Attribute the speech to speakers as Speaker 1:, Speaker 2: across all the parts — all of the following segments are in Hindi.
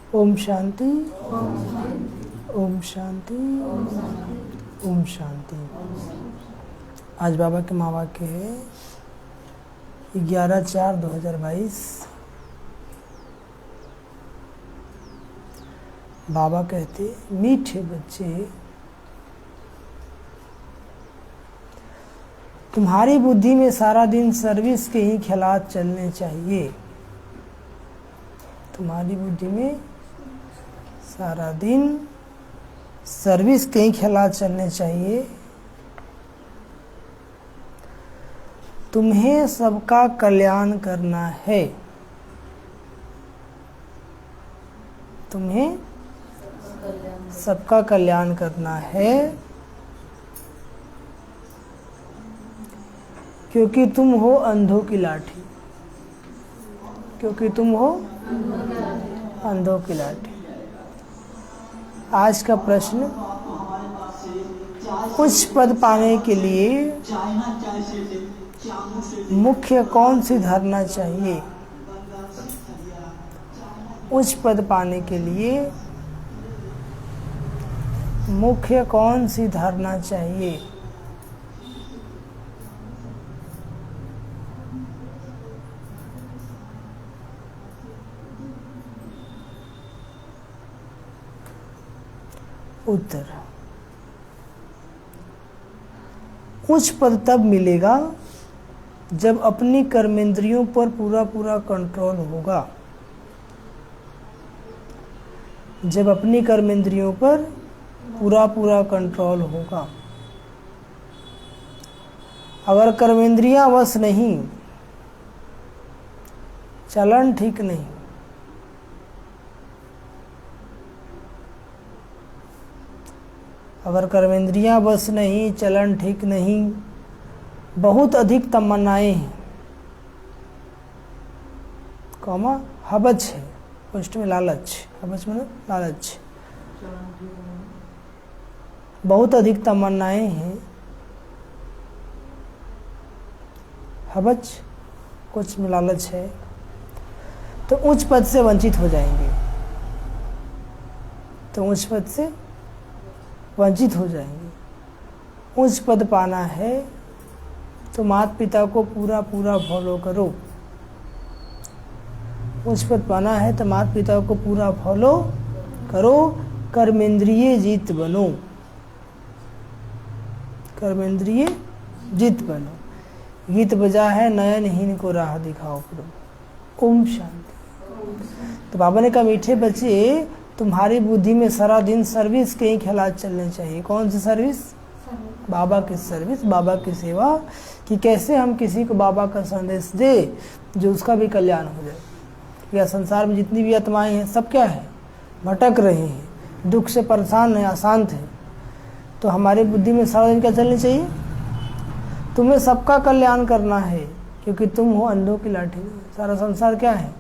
Speaker 1: ओम शांति, ओम शांति, ओम शांति। आज बाबा के माँ वाक्य है 11/4/2022। बाबा कहते, मीठे बच्चे, तुम्हारी बुद्धि में सारा दिन सर्विस के ही ख्यालात चलने चाहिए। तुम्हारी बुद्धि में सारा दिन सर्विस के ही ख्यालात चलने चाहिए। तुम्हें सबका कल्याण करना है। तुम्हें सबका कल्याण करना है, क्योंकि तुम हो अंधों की लाठी। क्योंकि तुम हो अंधों की लाठी। आज का प्रश्न, उच्च पद पाने के लिए मुख्य कौन सी धारणा चाहिए? उच्च पद पाने के लिए मुख्य कौन सी धारणा चाहिए? उत्तर, उच्च पद तब मिलेगा जब अपनी कर्मेंद्रियों पर पूरा पूरा कंट्रोल होगा। जब अपनी कर्मेंद्रियों पर पूरा पूरा कंट्रोल होगा। अगर कर्मेंद्रियां वश नहीं, चलन ठीक नहीं, अगर कर्मेंद्रियां बस नहीं, चलन ठीक नहीं, बहुत अधिक तमन्नाएं हैं, कौमा हबच है, पोस्ट में लालच, हबच में लालच, बहुत अधिक तमन्नाएं हैं, हबच कुछ में लालच है, तो उच्च पद से वंचित हो जाएंगे। तो उच्च पद से वंचित हो जाएंगे। उच्च पद पाना है तो माता पिता को पूरा पूरा फॉलो करो। उच्च पद पाना है तो माता पिता को पूरा फॉलो करो। कर्मेंद्रिय जीत बनो। कर्मेंद्रिय जीत बनो। गीत बजा है नयनहीन को राह दिखाओ प्रभु। ओम शांति। तो बाबा ने कहा, मीठे बच्चे, तुम्हारी बुद्धि में सारा दिन सर्विस के ही ख्यालात चलने चाहिए। कौन सी सर्विस? बाबा की सर्विस, बाबा की सेवा, कि कैसे हम किसी को बाबा का संदेश दे जो उसका भी कल्याण हो जाए। या संसार में जितनी भी आत्माएं हैं सब क्या है? भटक रहे हैं, दुख से परेशान है, अशांत है। तो हमारी बुद्धि में सारा दिन क्या चलनी चाहिए? तुम्हें सबका कल्याण करना है, क्योंकि तुम हो अंधों की लाठी। सारा संसार क्या है?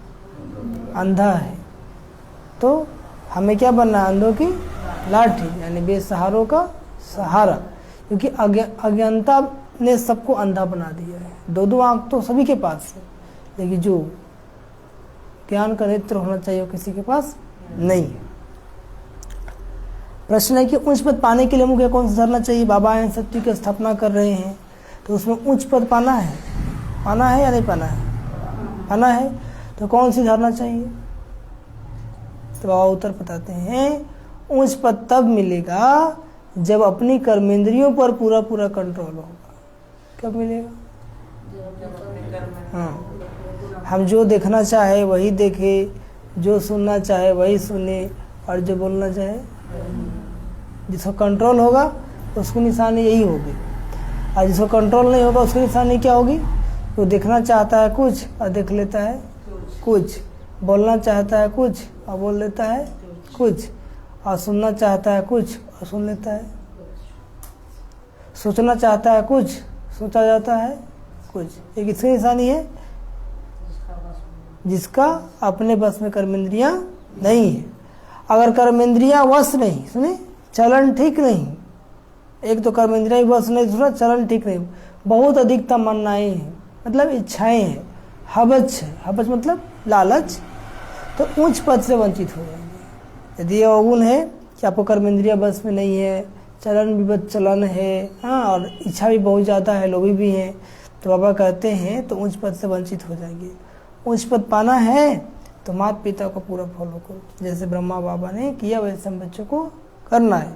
Speaker 1: अंधा है। तो हमें क्या बनना है? अंधों की लाठी, यानी बेसहारों का सहारा। क्योंकि अज्ञानता ने सबको अंधा बना दिया है। दो दो आंख तो सभी के पास है, लेकिन जो ज्ञान का नेत्र होना चाहिए वो किसी के पास नहीं है। प्रश्न है कि उच्च पद पाने के लिए मुझे कौन सा धारणा चाहिए? बाबा हैं, सत्य की स्थापना कर रहे हैं, तो उसमें उच्च पद पाना है। पाना है या नहीं पाना है? पाना है। तो कौन सी धारणा चाहिए? तो बाबा उत्तर बताते हैं, उच्च पद तब मिलेगा जब अपनी कर्मेंद्रियों पर पूरा पूरा कंट्रोल होगा। कब मिलेगा? हाँ, हम जो देखना चाहे वही देखे, जो सुनना चाहे वही सुने, और जो बोलना चाहे, जिसको कंट्रोल होगा उसकी निशानी यही होगी। और जिसको कंट्रोल नहीं होगा उसकी निशानी क्या होगी? वो देखना चाहता है कुछ और देख लेता है कुछ, बोलना चाहता है कुछ और बोल लेता है कुछ, और सुनना चाहता है कुछ और सुन लेता है, सोचना चाहता है कुछ, सोचा जाता है कुछ। एक इसकी निशानी है जिसका अपने बस में कर्मेंद्रियां नहीं है। अगर कर्मेंद्रियां वश नहीं, सुने, चलन ठीक नहीं, एक तो कर्मेंद्रियां वश नहीं, दूसरा चलन ठीक नहीं, बहुत अधिक तमन्नाएं हैं, मतलब इच्छाएं हैं, हवच है, हवच मतलब लालच, तो उच्च पद से वंचित हो जाएंगे। यदि ये अवगुण है कि आपको कर्म इंद्रिया बस में नहीं है, चलन विबद चलन है, हाँ, और इच्छा भी बहुत ज़्यादा है, लोभी भी हैं, तो बाबा कहते हैं तो उच्च पद से वंचित हो जाएंगे। उच्च पद पाना है तो माता पिता को पूरा फॉलो करो, जैसे ब्रह्मा बाबा ने किया वैसे हम बच्चों को करना है।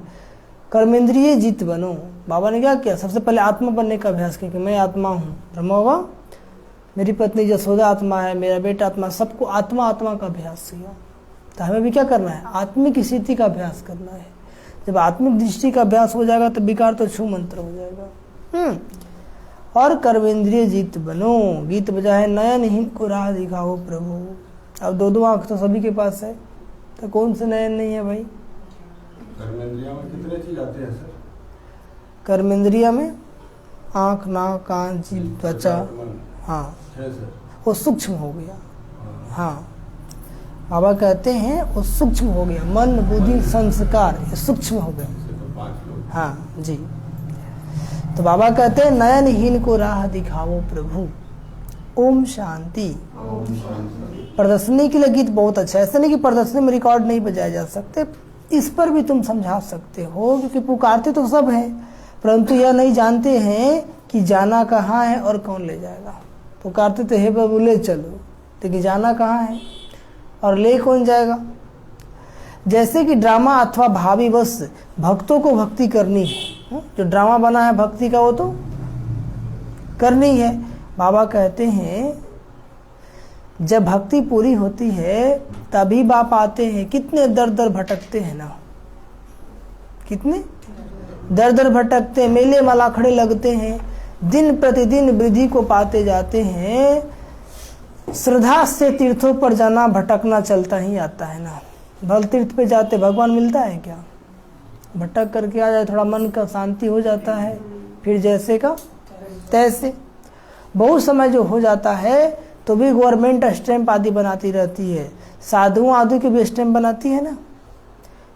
Speaker 1: कर्मेंद्रिय जीत बनो। बाबा ने क्या किया, सबसे पहले आत्मा बनने का अभ्यास किया कि मैं आत्मा हूँ। ब्रह्मा बाबा, मेरी पत्नी जसोदा आत्मा है, मेरा बेटा आत्मा, सबको आत्मा आत्मा का अभ्यास किया। तो हमें भी क्या करना है, आत्मिक स्थिति का अभ्यास करना है। जब आत्मिक दृष्टि का अभ्यास हो जाएगा तो विकार तो छू मंत्र हो जाएगा। और कर्मेंद्रिय जीत बनो। गीत बजा है नयनहीन को राह दिखाओ प्रभु। अब दो आंख तो सभी के पास है, तो कौन से नयन नहीं है भाई?
Speaker 2: कर्मेंद्रिया में कितने चीज आते हैं सर?
Speaker 1: कर्मेंद्रिया में आंख, नाक, कान, जीभ, त्वचा, हाँ, वो सूक्ष्म हो गया। हाँ, बाबा कहते हैं वो सूक्ष्म हो गया, मन बुद्धि संस्कार ये सूक्ष्म हो गया। हाँ जी, तो बाबा कहते हैं नयनहीन को राह दिखाओ प्रभु। ओम शांति। प्रदर्शनी के लिए गीत बहुत अच्छा है, ऐसा नहीं कि प्रदर्शनी में रिकॉर्ड नहीं बजाए जा सकते, इस पर भी तुम समझा सकते हो, क्योंकि पुकारते तो सब हैं, परंतु यह नहीं जानते हैं कि जाना कहाँ है और कौन ले जाएगा। पुकारते तो हे प्रभु ले चलो, लेकिन जाना कहाँ है और ले कौन जाएगा। जैसे कि ड्रामा अथवा भावी बस भक्तों को भक्ति करनी है, जो ड्रामा बना है भक्ति का वो तो करनी है। बाबा कहते हैं जब भक्ति पूरी होती है तभी बाप आते हैं। कितने दर दर भटकते हैं ना, कितने दर दर भटकते हैं, मेले मलाखड़े लगते हैं, दिन प्रतिदिन वृद्धि को पाते जाते हैं। श्रद्धा से तीर्थों पर जाना भटकना चलता ही आता है ना। भल तीर्थ पे जाते भगवान मिलता है क्या? भटक करके आ जाए, थोड़ा मन का शांति हो जाता है, फिर जैसे का तैसे। बहुत समय जो हो जाता है तो भी गवर्नमेंट स्टैंप आदि बनाती रहती है, साधुओं आदि की भी स्टैंप बनाती है ना,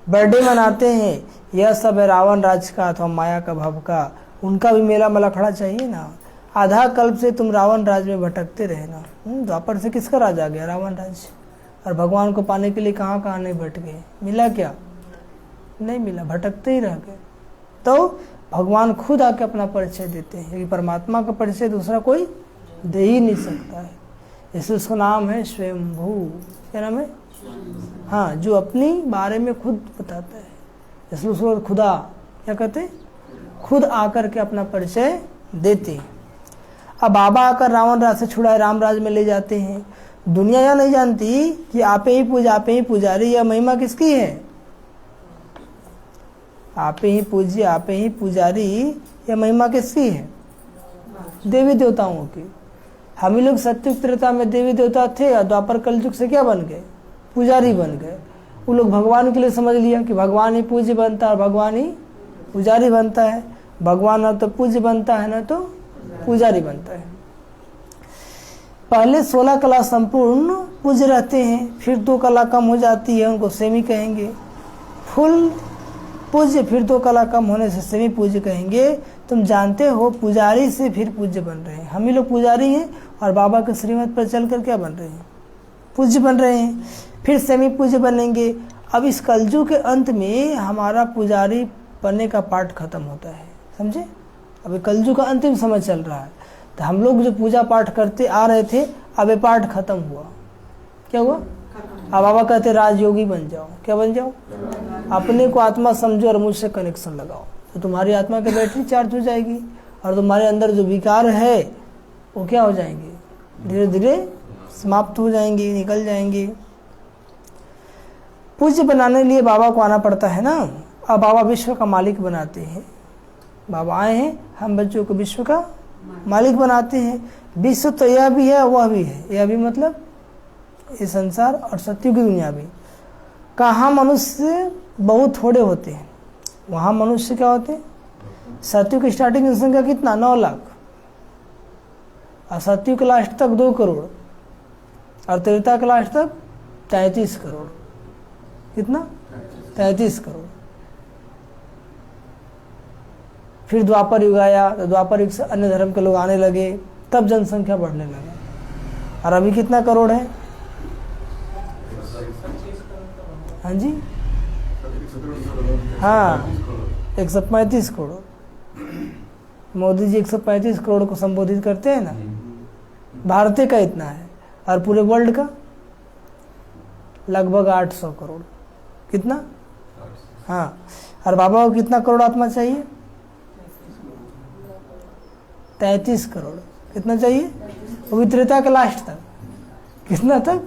Speaker 1: बर्थडे मनाते हैं। यह सब है रावण राज का अथवा माया का भाव का, उनका भी मेला मलाखड़ा चाहिए ना। आधा कल्प से तुम रावण राज में भटकते रहे ना। द्वापर से किसका राज आ गया? रावण राज। और भगवान को पाने के लिए कहाँ कहाँ नहीं भटक गए, मिला क्या? नहीं मिला, भटकते ही रह गए। तो भगवान खुद आके अपना परिचय देते हैं, क्योंकि परमात्मा का परिचय दूसरा कोई दे ही नहीं सकता है। इसलिए उसका नाम है स्वयंभू। क्या नाम है? हाँ, जो अपनी बारे में खुद बताता है, इसलिए उसको खुदा क्या कहते हैं? खुद आकर के अपना परिचय देते हैं। अब बाबा आकर रावण राज से छुड़ाए राम राज में ले जाते हैं। दुनिया यह नहीं जानती कि आपे ही पुजारी, यह महिमा किसकी है? आपे ही पूज्य, आपे ही पुजारी, यह महिमा किसकी है? देवी देवताओं की। हम ही लोग सत्युग त्रेता में देवी देवता थे और द्वापर कलयुग से क्या बन गए? पुजारी बन गए। वो लोग भगवान के लिए समझ लिया कि भगवान ही पूज्य बनता है और भगवान ही पुजारी बनता है। भगवान ना तो पूज्य बनता है ना तो पुजारी बनता है। पहले 16 कला संपूर्ण पूज्य रहते हैं, फिर 2 कला कम हो जाती है, उनको सेमी कहेंगे। फुल पूज्य, फिर 2 कला कम होने से सेमी पूज्य कहेंगे। तुम जानते हो पुजारी से फिर पूज्य बन रहे हैं। हम ही लोग पुजारी हैं और बाबा के श्रीमत पर चलकर क्या बन रहे हैं? पूज्य बन रहे हैं, फिर सेमी पूज्य बनेंगे। अब इस कलयुग के अंत में हमारा पुजारी बनने का पाठ खत्म होता है, समझे? अभी कलयुग का अंतिम समय चल रहा है, तो हम लोग जो पूजा पाठ करते आ रहे थे, अब ये पाठ खत्म हुआ। क्या हुआ? अब बाबा कहते राजयोगी बन जाओ। क्या बन जाओ? अपने को आत्मा समझो और मुझसे कनेक्शन लगाओ, तो तुम्हारी आत्मा की बैटरी चार्ज हो जाएगी और तुम्हारे अंदर जो विकार है वो क्या हो जाएंगे? धीरे धीरे समाप्त हो जाएंगे, निकल जाएंगे। पूज्य बनाने के लिए बाबा को आना पड़ता है ना। अब बाबा विश्व का मालिक बनाते हैं। बाबा आए हैं, हम बच्चों को विश्व का मालिक बनाते हैं। विश्व तो यह भी है वह भी है, यह भी मतलब ये संसार और सत्युग की दुनिया भी। कहाँ मनुष्य बहुत थोड़े होते हैं, वहाँ मनुष्य क्या होते हैं? सत्युग की स्टार्टिंग जनसंख्या कितना? 9 लाख, और सत्युग के लास्ट तक 2 करोड़, और त्रेता के लास्ट तक 33 करोड़। कितना? 33 करोड़। फिर द्वापर युग आया, तो द्वापर युग से अन्य धर्म के लोग आने लगे, तब जनसंख्या बढ़ने लगा। और अभी कितना करोड़ है? हाँ जी, हाँ 135 करोड़। मोदी जी 135 करोड़ को संबोधित करते हैं ना। भारतीय का इतना है और पूरे वर्ल्ड का लगभग 800 करोड़। कितना? हाँ। और बाबा को कितना करोड़ आत्मा चाहिए? 33 करोड़। कितना चाहिए? वो भी त्रेता के लास्ट तक। कितना तक?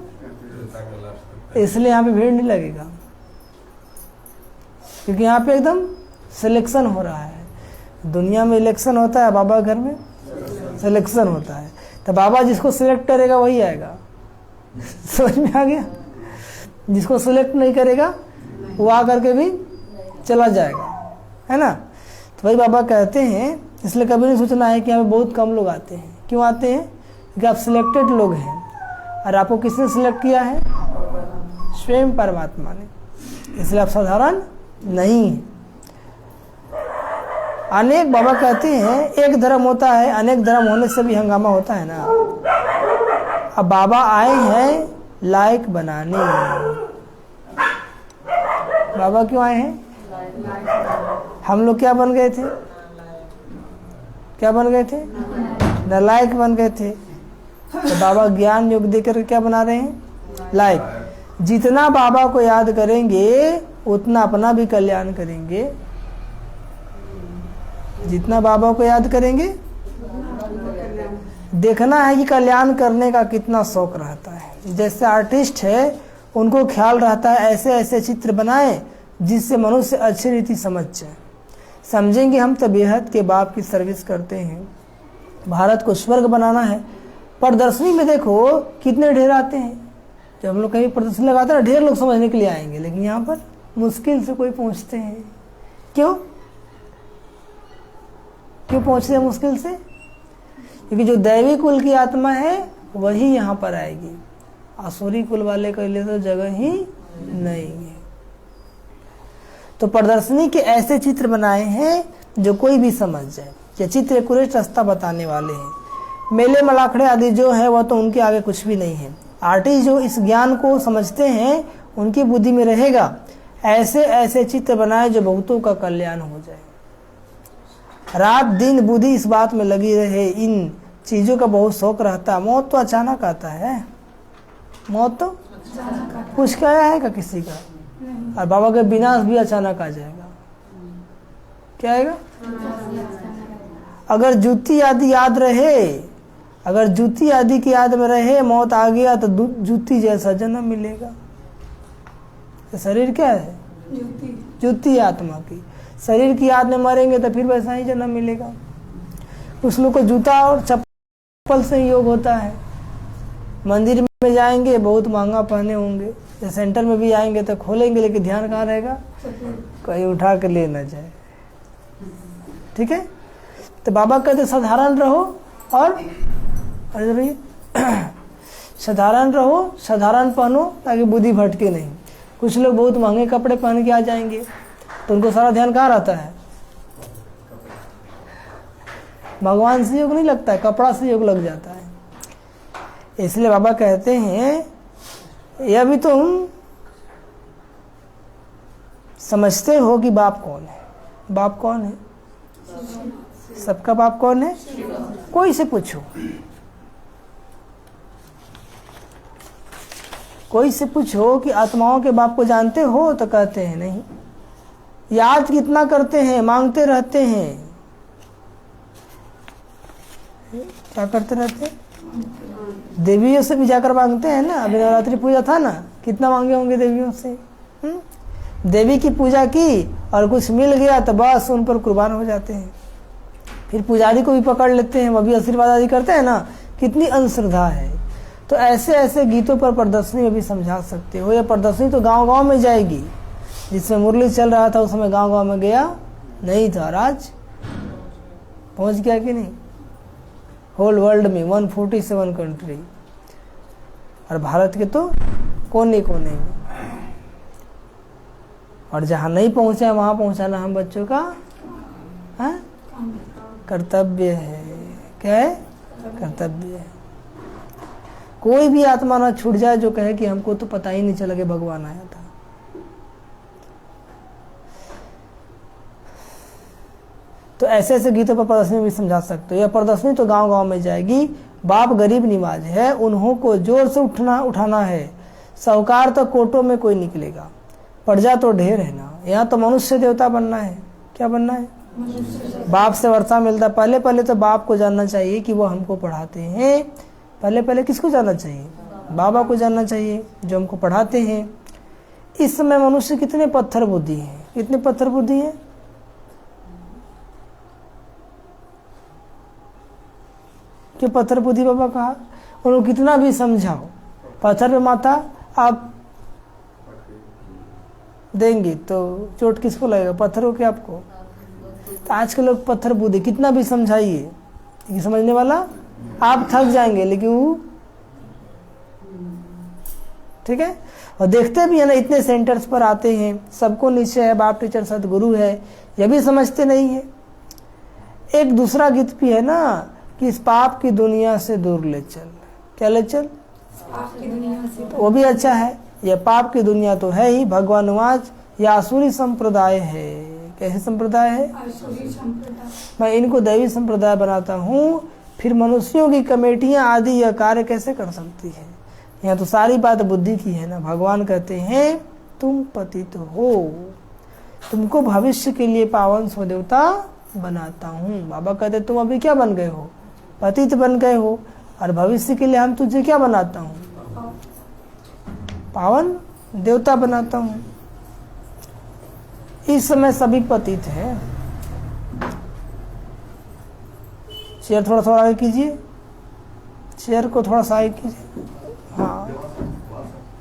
Speaker 1: इसलिए यहाँ पे भीड़ नहीं लगेगा, क्योंकि यहाँ पे एकदम सिलेक्शन हो रहा है। दुनिया में इलेक्शन होता है, बाबा घर में सिलेक्शन होता है। तो बाबा जिसको सिलेक्ट करेगा वही आएगा। समझ में आ गया? जिसको सिलेक्ट नहीं करेगा वो आकर के भी चला जाएगा, है ना। तो भाई बाबा कहते हैं, इसलिए कभी नहीं सोचना है कि यहाँ पे बहुत कम लोग आते हैं। क्यों आते हैं? क्योंकि आप सिलेक्टेड लोग हैं। और आपको किसने सिलेक्ट किया है? स्वयं परमात्मा ने। इसलिए आप साधारण नहीं है। अनेक, बाबा कहते हैं एक धर्म होता है, अनेक धर्म होने से भी हंगामा होता है ना। अब बाबा आए हैं लायक बनाने। बाबा क्यों आए हैं? हम लोग क्या बन गए थे? क्या बन गए थे? नालायक बन गए थे। तो बाबा ज्ञान योग देकर क्या बना रहे हैं? लायक। जितना बाबा को याद करेंगे उतना अपना भी कल्याण करेंगे। जितना बाबा को याद करेंगे, देखना है कि कल्याण करने का कितना शौक रहता है। जैसे आर्टिस्ट है, उनको ख्याल रहता है ऐसे ऐसे चित्र बनाएं जिससे मनुष्य अच्छी रीति समझ जाए, समझेंगे हम तो बेहद के बाप की सर्विस करते हैं। भारत को स्वर्ग बनाना है। प्रदर्शनी में देखो कितने ढेर आते हैं। जब हम लोग कहीं प्रदर्शनी लगाते हैं, ढेर लोग समझने के लिए आएंगे, लेकिन यहाँ पर मुश्किल से कोई पहुँचते हैं। क्यों पहुँचते हैं मुश्किल से? क्योंकि जो दैवी कुल की आत्मा है वही यहाँ पर आएगी। आसुरी कुल वाले के लिए तो जगह ही नहीं है। तो प्रदर्शनी के ऐसे चित्र बनाए हैं जो कोई भी समझ जाए। ये चित्र एक्यूरेट रास्ता बताने वाले हैं। मेले मलाखड़े आदि जो है वह तो उनके आगे कुछ भी नहीं है। आर्टिस्ट जो इस ज्ञान को समझते हैं उनकी बुद्धि में रहेगा ऐसे ऐसे चित्र बनाए जो बहुतों का कल्याण हो जाए। रात दिन बुद्धि इस बात में लगी रहे। इन चीजों का बहुत शौक रहता है। मौत तो अचानक आता है। मौत तो कुछ क्या आएगा किसी का, और बाबा का विनाश भी अचानक आ जाएगा। क्या आएगा? अगर जूती आदि याद रहे, अगर जूती आदि की याद में रहे, मौत आ गया तो जूती जैसा जन्म मिलेगा। तो शरीर क्या है? जूती आत्मा की। शरीर की याद में मरेंगे तो फिर वैसा ही जन्म मिलेगा। कुछ लोग को जूता और चप्पल से ही योग होता है। मंदिर में जाएंगे बहुत महंगा पहने होंगे, या सेंटर में भी आएंगे तो खोलेंगे, लेकिन ध्यान कहाँ रहेगा? कहीं उठा कर ले ना जाए। ठीक है। तो बाबा कहते साधारण रहो और साधारण रहो, साधारण पहनो ताकि बुद्धि भटके नहीं। कुछ लोग बहुत महंगे कपड़े पहन के आ जाएंगे तो उनको सारा ध्यान कहाँ रहता है? भगवान से योग नहीं लगता है, कपड़ा से योग लग जाता है। इसलिए बाबा कहते हैं यह भी तुम समझते हो कि बाप कौन है। बाप कौन है? सबका बाप कौन है? कोई से पूछो, कोई से पूछो कि आत्माओं के बाप को जानते हो, तो कहते हैं नहीं। याद कितना करते हैं, मांगते रहते हैं। क्या करते रहते हैं? देवियों से भी जाकर मांगते हैं ना। अभी नवरात्रि पूजा था ना, कितना मांगे होंगे देवियों से। देवी की पूजा की और कुछ मिल गया तो बस उन पर कुर्बान हो जाते हैं। फिर पुजारी को भी पकड़ लेते हैं, वह भी आशीर्वाद आदि करते हैं ना। कितनी अंधश्रद्धा है। तो ऐसे ऐसे गीतों पर प्रदर्शनी में भी समझा सकते हो। यह प्रदर्शनी तो गांव गांव में जाएगी। जिसमें मुरली चल रहा था उस समय गांव गांव में गया नहीं था, आज पहुंच गया कि नहीं? होल वर्ल्ड में 147 कंट्री, और भारत के तो कोने कोने में। और जहाँ नहीं पहुँचा वहाँ पहुँचाना हम बच्चों का कर्तव्य है। क्या है? कर्तव्य है। कोई भी आत्मा ना छूट जाए जो कहे कि हमको तो पता ही नहीं चला कि भगवान आया था। तो ऐसे ऐसे गीतों पर प्रदर्शनी भी समझा सकते हो। यह प्रदर्शनी तो गांव गांव में जाएगी। बाप गरीब निवाज है, उन्हों को जोर से उठाना है। साहूकार तो कोटों में कोई निकलेगा, प्रजा तो ढेर है ना। यहाँ तो मनुष्य देवता बनना है। क्या बनना है? बाप से वर्षा मिलता। पहले पहले तो बाप को जानना चाहिए कि वो हमको पढ़ाते हैं। पहले पहले किसको जानना चाहिए? बाबा को जानना चाहिए जो हमको पढ़ाते हैं। इस समय मनुष्य कितने पत्थर बुद्धि है, कितने पत्थर बुद्धि है? क्यों पत्थर बुद्धि बाबा कहा? उनको कितना भी समझाओ, पत्थर पे माथा आप देंगे तो चोट किसको लगेगा? पत्थर को क्या आपको? तो आज के लोग पत्थर बुद्धि, कितना भी समझाइए ये समझने वाला आप थक जाएंगे, लेकिन वो ठीक है। और देखते भी है ना, इतने सेंटर्स पर आते हैं, सबको निश्चय है बाप टीचर सदगुरु है, यह भी समझते नहीं है। एक दूसरा गीत भी है ना कि इस पाप की दुनिया से दूर ले चल। क्या ले चल?
Speaker 3: पाप की दुनिया से।
Speaker 1: तो वो भी अच्छा है। यह पाप की दुनिया तो है ही, भगवानुवाच यह आसुरी संप्रदाय है। कैसे संप्रदाय है?
Speaker 3: आसुरी संप्रदाय।
Speaker 1: मैं इनको दैवी संप्रदाय बनाता हूँ, फिर मनुष्यों की कमेटियां आदि यह कार्य कैसे कर सकती है? यहाँ तो सारी बात बुद्धि की है ना। भगवान कहते हैं तुम पतित हो, तुमको भविष्य के लिए पावन स्वदेवता बनाता हूँ। बाबा कहते तुम अभी क्या बन गए हो? पतित बन गए हो, और भविष्य के लिए हम तुझे क्या बनाता हूँ? पावन देवता बनाता हूँ। इस समय सभी पतित हैं। चेयर थोड़ा सा आगे कीजिए, चेयर को थोड़ा सा आगे कीजिए। हाँ,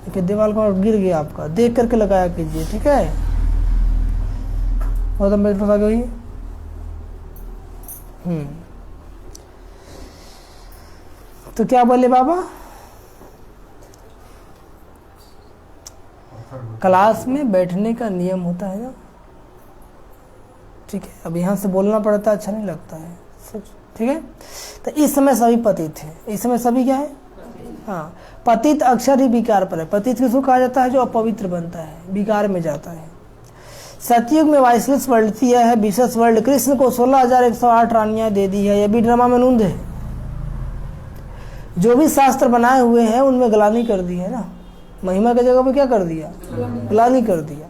Speaker 1: देखिए दीवार को गिर गया आपका, देख करके लगाया कीजिए, ठीक है। बहुत थोड़ा आगे हुई। तो क्या बोले बाबा? क्लास में बैठने का नियम होता है ना, ठीक है। अब यहाँ से बोलना पड़ता है, अच्छा नहीं लगता है, ठीक है। तो इस समय सभी पतित हैं। इस समय सभी क्या है? हाँ, पतित अक्षर ही विकार पर है। पतित किसको कहा जाता है? जो अपवित्र बनता है, विकार में जाता है। सतयुग में वाइसलेस वर्ल्ड दिया है, विशेष वर्ल्ड। कृष्ण को 16,108 रानियां दे दी है। यह भी ड्रामा में नूंद है। जो भी शास्त्र बनाए हुए हैं उनमें ग्लानी कर दी है ना। महिमा की जगह पे क्या कर दिया? ग्लानी कर दिया।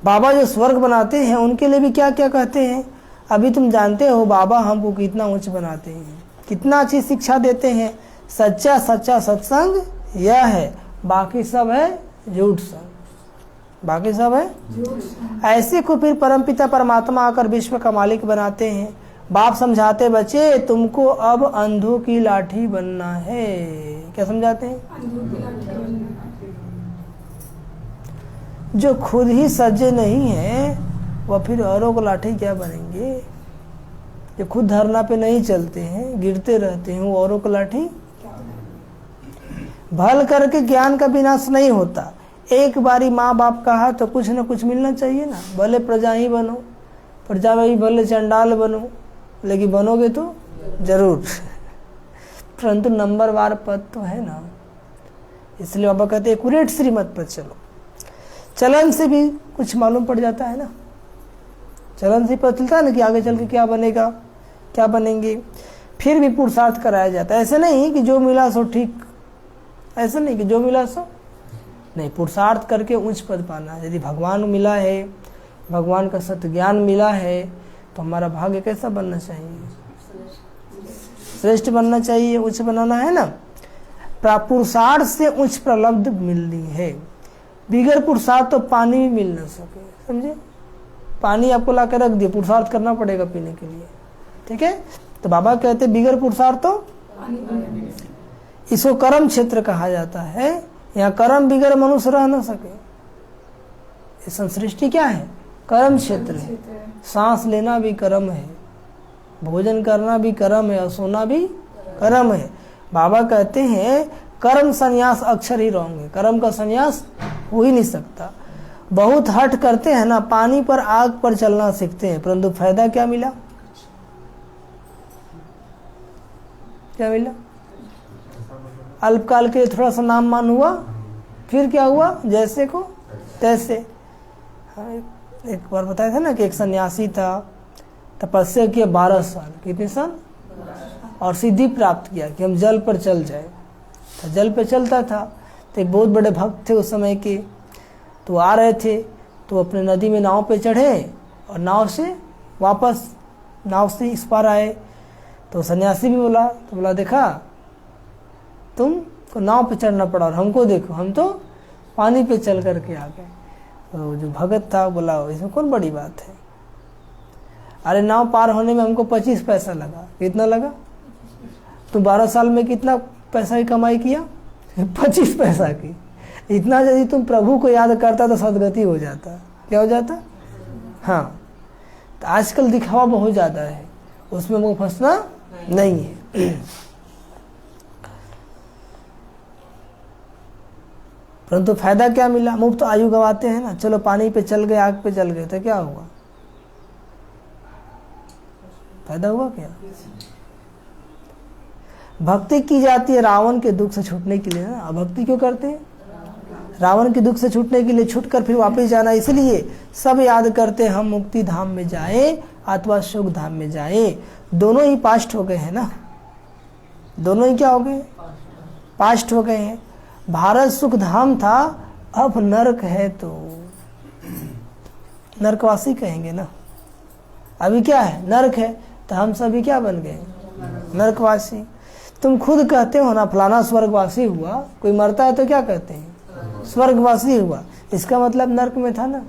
Speaker 1: बाबा जो स्वर्ग बनाते हैं उनके लिए भी क्या क्या कहते हैं? अभी तुम जानते हो बाबा हमको कितना उच्च बनाते हैं, कितना अच्छी शिक्षा देते हैं। सच्चा सच्चा सत्संग यह है, बाकी सब है झूठ संग, बाकी सब है। ऐसे को फिर परमपिता परमात्मा आकर विश्व का मालिक बनाते हैं। बाप समझाते बच्चे तुमको अब अंधों की लाठी बनना है। क्या समझाते हैं? जो खुद ही सज्जे नहीं है वह फिर औरों को लाठी क्या बनेंगे? जो खुद धरना पे नहीं चलते हैं, गिरते रहते हैं, वो औरों को लाठी। भल करके ज्ञान का विनाश नहीं होता। एक बारी माँ बाप कहा तो कुछ न कुछ मिलना चाहिए ना। भले प्रजा ही बनो, प्रजा में भी भले चंडाल बनो, लेकिन बनोगे तो जरूर। परंतु नंबरवार पद तो है ना। इसलिए बाबा कहते हैं एक्यूरेट श्रीमत पर चलो। चलन से भी कुछ मालूम पड़ जाता है ना। चलन से पता चलता है ना कि आगे चल के क्या बनेगा, क्या बनेंगे। फिर भी पुरुषार्थ कराया जाता है। ऐसे नहीं कि जो मिला सो ठीक, ऐसा नहीं कि जो मिला सो नहीं। पुरुषार्थ करके उच्च पद पाना। यदि भगवान मिला है, भगवान का सत्य ज्ञान मिला है, तो हमारा भाग्य कैसा बनना चाहिए? श्रेष्ठ बनना चाहिए, उच्च बनाना है ना। पुरुषार्थ से उच्च प्रलब्ध मिलनी है। बिगर पुरुषार्थ तो पानी भी मिल ना सके, समझे। पानी आपको ला कर रख दिया, पुरुषार्थ करना पड़ेगा पीने के लिए, ठीक है। तो बाबा कहते बिगर पुरुषार्थ तो, इसको कर्म क्षेत्र कहा जाता है। यहाँ कर्म बिगर मनुष्य रह न सके। ये संसृष्टि क्या है? कर्म क्षेत्र है। सांस लेना भी कर्म है, भोजन करना भी कर्म है, और सोना भी कर्म है। बाबा कहते हैं कर्म संन्यास अक्षर ही रॉन्ग है। कर्म का संन्यास हो ही नहीं सकता। बहुत हट करते हैं ना, पानी पर आग पर चलना सीखते हैं, परंतु फायदा क्या मिला? क्या मिला? अल्पकाल के थोड़ा सा नाम मान हुआ, फिर क्या हुआ? जैसे को तैसे। एक बार बताया था ना कि एक सन्यासी था, तपस्या किया 12 साल, कितने साल, और सिद्धि प्राप्त किया कि हम जल पर चल जाए। तो जल पर चलता था। तो एक बहुत बड़े भक्त थे उस समय के, तो आ रहे थे, तो अपने नदी में नाव पे चढ़े और नाव से वापस नाव से इस पार आए। तो सन्यासी भी बोला, तो बोला देखा तुमको नाव पे चढ़ना पड़ा और हमको देखो, हम तो पानी पे चल करके आ गए। तो जो भगत था बोला इसमें कौन बड़ी बात है, अरे नाव पार होने में हमको 25 पैसा लगा। कितना लगा? तुम 12 साल में कितना पैसा की कमाई किया? 25 पैसा की। इतना यदि तुम प्रभु को याद करता तो सदगति हो जाता। क्या हो जाता? हाँ। तो आजकल दिखावा बहुत ज़्यादा है, उसमें वो फंसना नहीं है। परंतु फायदा क्या मिला? मुफ्त तो आयु गवाते हैं ना। चलो पानी पे चल गए, आग पे चल गए, तो क्या हुआ? फायदा हुआ क्या? भक्ति की जाती है रावण के दुख से छूटने के लिए ना। भक्ति क्यों करते हैं? रावण के दुख से छूटने के लिए, छूटकर फिर वापस जाना। इसलिए सब याद करते हम मुक्ति धाम में जाए अथवा सुख धाम में जाए। दोनों ही पास्ट हो गए हैं ना, दोनों ही क्या हो गए? पास्ट हो गए हैं। भारत सुख धाम था, अब नरक है तो नरकवासी कहेंगे ना। अभी क्या है? नरक है, तो हम सभी क्या बन गए? नरकवासी। तुम खुद कहते हो ना फलाना स्वर्गवासी हुआ, कोई मरता है तो क्या कहते हैं? स्वर्गवासी हुआ। इसका मतलब नरक में था ना।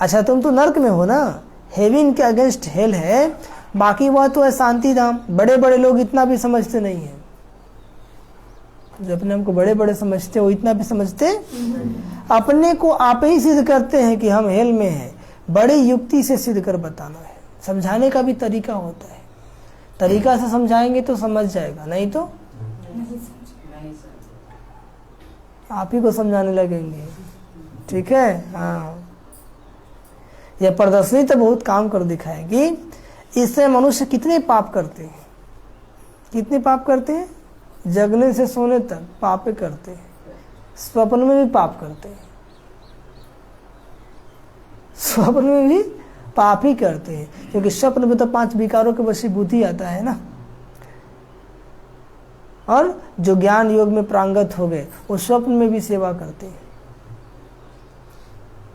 Speaker 1: अच्छा तुम तो नरक में हो ना, हेवन के अगेंस्ट हेल है, बाकी वह तो है शांति धाम। बड़े बड़े लोग इतना भी समझते नहीं है, जो अपने हमको बड़े बड़े समझते हो इतना भी समझते, अपने को आप ही सिद्ध करते हैं कि हम हेल में हैं। बड़ी युक्ति से सिद्ध कर बताना है। समझाने का भी तरीका होता है, तरीका से समझाएंगे तो समझ जाएगा, नहीं तो आप ही को समझाने लगेंगे। ठीक है? हाँ, यह प्रदर्शनी तो बहुत काम कर दिखाएगी। इससे मनुष्य कितने पाप करते हैं, कितने पाप करते हैं? जगने से सोने तक पाप करते हैं, स्वप्न में भी पाप करते हैं, स्वप्न में भी पाप ही करते हैं, क्योंकि स्वप्न में तो 5 विकारों के वशीभूति आता है ना। और जो ज्ञान योग में प्रांगत हो गए वो स्वप्न में भी सेवा करते हैं।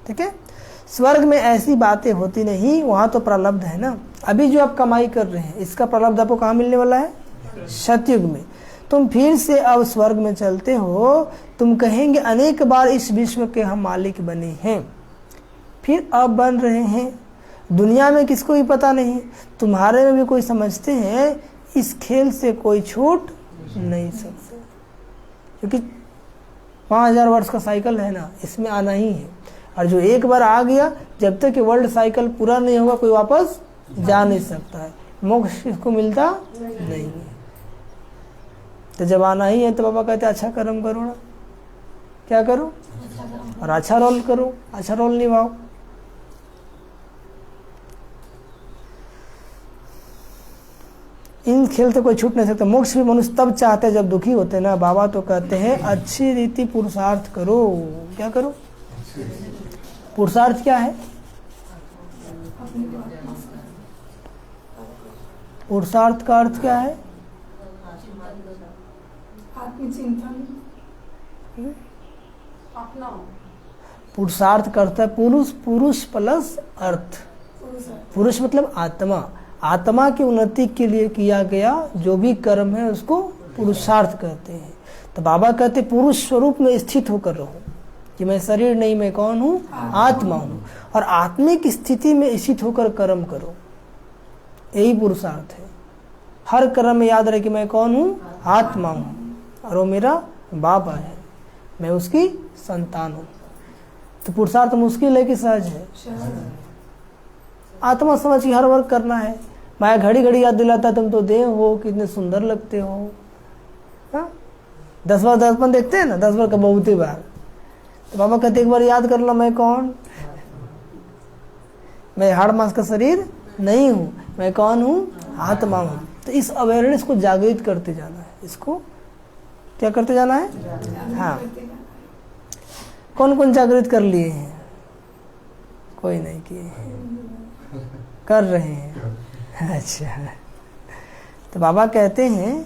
Speaker 1: ठीक है? स्वर्ग में ऐसी बातें होती नहीं, वहां तो प्रारब्ध है ना। अभी जो आप कमाई कर रहे हैं इसका प्रारब्ध आपको कहाँ मिलने वाला है? सतयुग में। तुम फिर से अब स्वर्ग में चलते हो, तुम कहेंगे अनेक बार इस विश्व के हम मालिक बने हैं, फिर अब बन रहे हैं। दुनिया में किसको भी पता नहीं, तुम्हारे में भी कोई समझते हैं इस खेल से कोई छूट नहीं सकते, क्योंकि 5000 वर्ष का साइकिल है ना, इसमें आना ही है। और जो एक बार आ गया, जब तक कि वर्ल्ड साइकिल पूरा नहीं होगा कोई वापस जा नहीं सकता है। मोक्ष किसको मिलता नहीं है। तो जब आना ही है तो बाबा कहते अच्छा कर्म करो ना। क्या करो? और अच्छा रोल करो, अच्छा रोल निभाओ। इन खेल से कोई छूट नहीं सकता। मोक्ष भी मनुष्य तब चाहते हैं जब दुखी होते हैं ना। बाबा तो कहते हैं अच्छी रीति पुरुषार्थ करो। क्या करो? पुरुषार्थ क्या है? पुरुषार्थ का अर्थ क्या है?
Speaker 3: आत्मचिंतन।
Speaker 1: पुरुषार्थ का अर्थ है पुरुष, पुरुष प्लस अर्थ। पुरुष मतलब आत्मा, आत्मा की उन्नति के लिए किया गया जो भी कर्म है उसको पुरुषार्थ कहते हैं। तो बाबा कहते पुरुष स्वरूप में स्थित होकर रहो, कि मैं शरीर नहीं, मैं कौन हूँ? आत्मा हूँ। और आत्मिक स्थिति में स्थित होकर कर्म करो, यही पुरुषार्थ है। हर कर्म में याद रहे कि मैं कौन हूँ? आत्मा हूँ, और वो मेरा बाबा है, मैं उसकी संतान हूँ। तो पुरुषार्थ मुश्किल है कि सहज है? आत्मा समझ के हर वर्क करना है। मैं घड़ी घड़ी याद दिलाता तुम तो देव हो, कितने सुंदर लगते हो। हाँ? 10 बार दर्पण देखते हैं ना, 10 बार का बहुत ही बार। तो बाबा कहते एक बार याद कर लो मैं कौन? मैं हाड़ मांस का शरीर नहीं हूँ, मैं कौन हूँ? आत्मा हूँ। तो इस अवेयरनेस को जागृत करते जाना है। इसको क्या करते जाना है? हाँ। कौन कौन जागृत कर लिए हैं? कोई नहीं किए हैं। कर रहे हैं। अच्छा, तो बाबा कहते हैं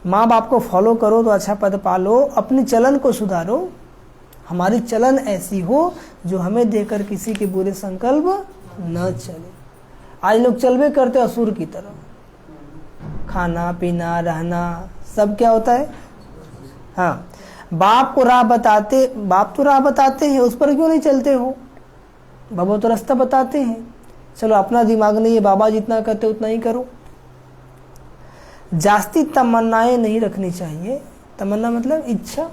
Speaker 1: माँ बाप को फॉलो करो तो अच्छा पद पालो, अपनी चलन को सुधारो, हमारी चलन ऐसी हो जो हमें देखकर किसी के बुरे संकल्प न चले। आज लोग चलवे करते असुर की तरह, खाना पीना रहना सब क्या होता है। हाँ, बाप को राह बताते, बाप तो राह बताते हैं, उस पर क्यों नहीं चलते हो। बाबा तो रास्ता बताते हैं, चलो अपना दिमाग नहीं है, बाबा जितना कहते उतना ही करो। जास्ती तमन्नाएं नहीं रखनी चाहिए। तमन्ना मतलब इच्छा।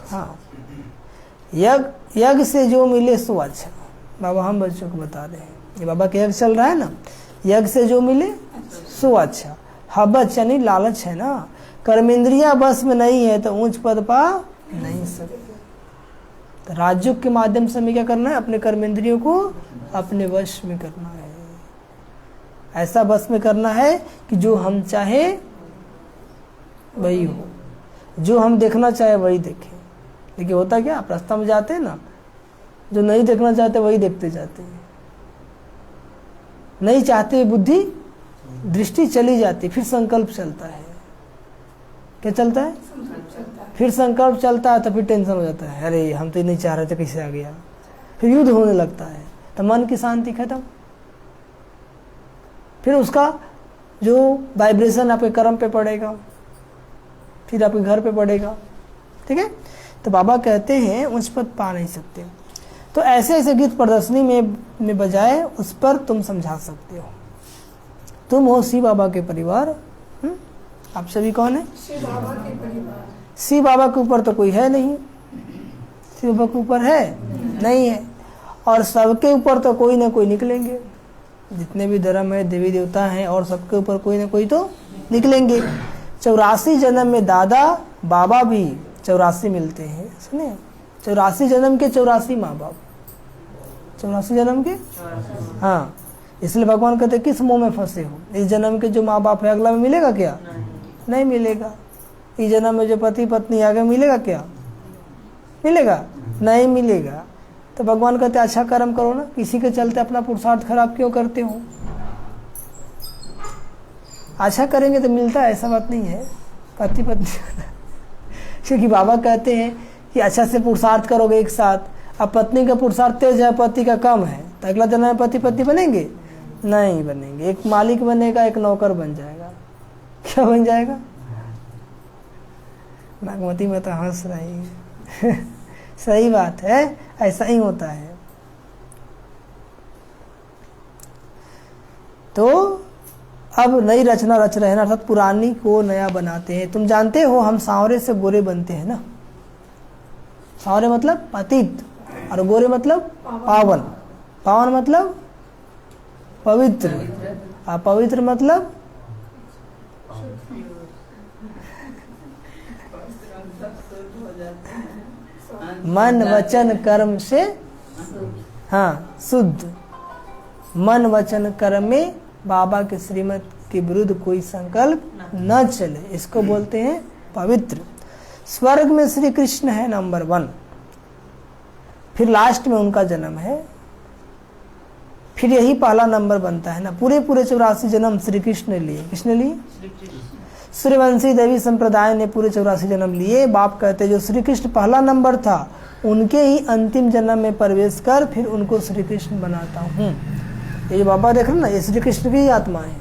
Speaker 1: हाँ, यज्ञ से जो मिले सो अच्छा। बाबा हम बच्चों को बता रहे हैं, ये बाबा का यज्ञ चल रहा है ना, यज्ञ से जो मिले सो अच्छा। हबच यानी लालच है ना, कर्मेंद्रिया बस में नहीं है तो ऊंच पद पा नहीं सकते। तो राजयोग के माध्यम से हमें क्या करना है, अपने कर्मेंद्रियों को अपने वश में करना है। ऐसा बस में करना है कि जो हम चाहे वही हो, जो हम देखना चाहे वही देखें। लेकिन होता क्या, आप रास्ता में जाते हैं ना, जो नहीं देखना चाहते वही देखते जाते हैं। नहीं चाहते बुद्धि दृष्टि चली जाती, फिर संकल्प चलता है। क्या चलता है? फिर संकल्प चलता है तो फिर टेंशन हो जाता है, अरे हम तो नहीं चाह रहे थे कैसे आ गया। फिर युद्ध होने लगता है, तो मन की शांति खत्म। फिर उसका जो वाइब्रेशन आपके कर्म पे पड़ेगा, फिर आपके घर पे पड़ेगा। ठीक है, तो बाबा कहते हैं उस पद पा नहीं सकते। तो ऐसे ऐसे गीत प्रदर्शनी में बजाए उस पर तुम समझा सकते हो। तुम हो शिव बाबा के परिवार। आप सभी कौन है?
Speaker 3: शिव बाबा के परिवार।
Speaker 1: शिव बाबा के ऊपर तो कोई है नहीं, शिव बाबा के ऊपर है नहीं है, और सबके ऊपर तो कोई ना कोई निकलेंगे। जितने भी धर्म है, देवी देवता हैं, और सबके ऊपर कोई ना कोई तो निकलेंगे। 84 जन्म में दादा बाबा भी 84 मिलते हैं। सुने, 84 जन्म के 84 माँ बाप, 84 जन्म के। हाँ, इसलिए भगवान कहते किस मुंह में फंसे हो। इस जन्म के जो माँ बाप है अगला में मिलेगा क्या? नहीं मिलेगा। इस जन्म में जो पति पत्नी आगे मिलेगा क्या? मिलेगा? नहीं मिलेगा। तो भगवान कहते अच्छा कर्म करो ना, किसी के चलते अपना पुरुषार्थ खराब क्यों करते हो। अच्छा करेंगे तो मिलता है, ऐसा बात नहीं है। पति पत्नी क्योंकि बाबा कहते हैं कि अच्छा से पुरुषार्थ करोगे एक साथ, अब पत्नी का पुरुषार्थ तेज है, पति का कम है, तो अगला जन्म में पति पत्नी बनेंगे? नहीं बनेंगे। एक मालिक बनेगा, एक नौकर बन जाएगा। क्या बन जाएगा? नागमती में तो हंस रही सही बात है, ऐसा ही होता है। तो अब नई रचना रच रहे हैं, अर्थात पुरानी को नया बनाते हैं। तुम जानते हो हम सांवरे से गोरे बनते हैं ना। सांवरे मतलब पतित, और गोरे मतलब पावन। पावन मतलब पवित्र, और पवित्र मतलब मन वचन कर्म से, हाँ, शुद्ध। मन वचन कर्म में बाबा के श्रीमत के विरुद्ध कोई संकल्प न चले, इसको बोलते हैं पवित्र। स्वर्ग में श्री कृष्ण है नंबर 1, फिर लास्ट में उनका जन्म है, फिर यही पहला नंबर बनता है ना। पूरे 84 जन्म श्री कृष्ण ने लिए। किसने लिए? सूर्यवंशी देवी संप्रदाय ने पूरे 84 जन्म लिए। बाप कहते जो श्री कृष्ण पहला नंबर था, उनके ही अंतिम जन्म में प्रवेश कर फिर उनको श्री कृष्ण बनाता हूँ। ये जो बाबा देख रहे हैं ना, ये श्री कृष्ण की आत्मा है।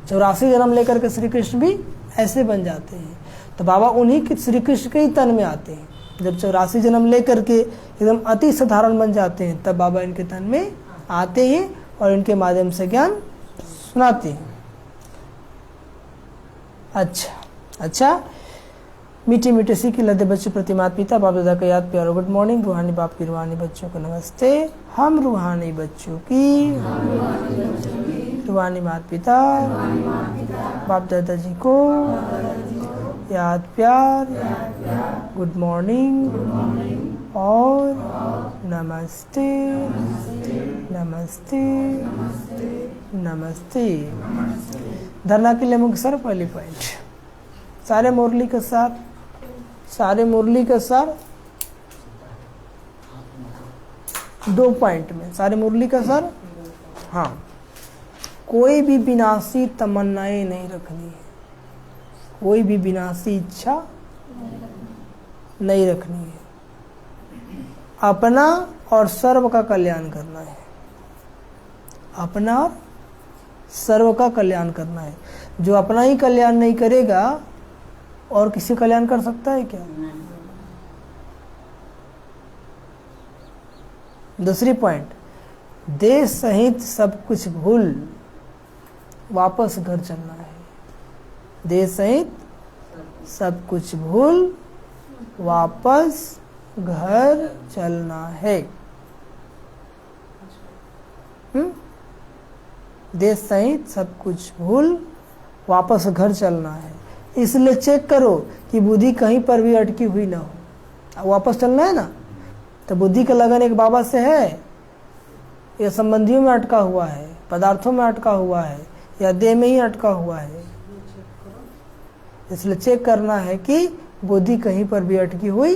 Speaker 1: 84 जन्म लेकर के श्री कृष्ण भी ऐसे बन जाते हैं। तो बाबा उन्हीं के श्री कृष्ण के ही तन में आते हैं। जब 84 जन्म लेकर के एकदम अति साधारण बन जाते हैं, तब बाबा इनके तन में आते हैं और इनके माध्यम से ज्ञान सुनाते हैं। अच्छा, मीठी मीठी सी की लदे बच्चों प्रति माता पिता बाप दादा का याद प्यारो गुड मॉर्निंग। रूहानी बाप की रूहानी बच्चों को नमस्ते। हम रूहानी बच्चों की रूहानी माता पिता बाप दादा जी को याद प्यार गुड मॉर्निंग और नमस्ते नमस्ते नमस्ते। धरना के लिए मुख्य सर पहली पॉइंट, सारे मुरली के साथ, सारे मुरली के साथ 2 पॉइंट में सारे मुरली का सर। हाँ, कोई भी विनाशी तमन्नाएं नहीं रखनी है, कोई भी विनाशी इच्छा नहीं रखनी है। अपना और सर्व का कल्याण करना है, अपना और सर्व का कल्याण करना है। जो अपना ही कल्याण नहीं करेगा और किसी कल्याण कर सकता है क्या? दूसरी पॉइंट, देश सहित सब कुछ भूल वापस घर चलना है। देश सहित सब कुछ भूल वापस घर चलना है। देश सहित सब कुछ भूल वापस घर चलना है। इसलिए चेक करो कि बुद्धि कहीं पर भी अटकी हुई ना हो। वापस चलना है ना, तो बुद्धि का लगन एक बाबा से है या संबंधियों में अटका हुआ है, पदार्थों में अटका हुआ है, या देह में ही अटका हुआ है। इसलिए चेक करना है कि बुद्धि कहीं पर भी अटकी हुई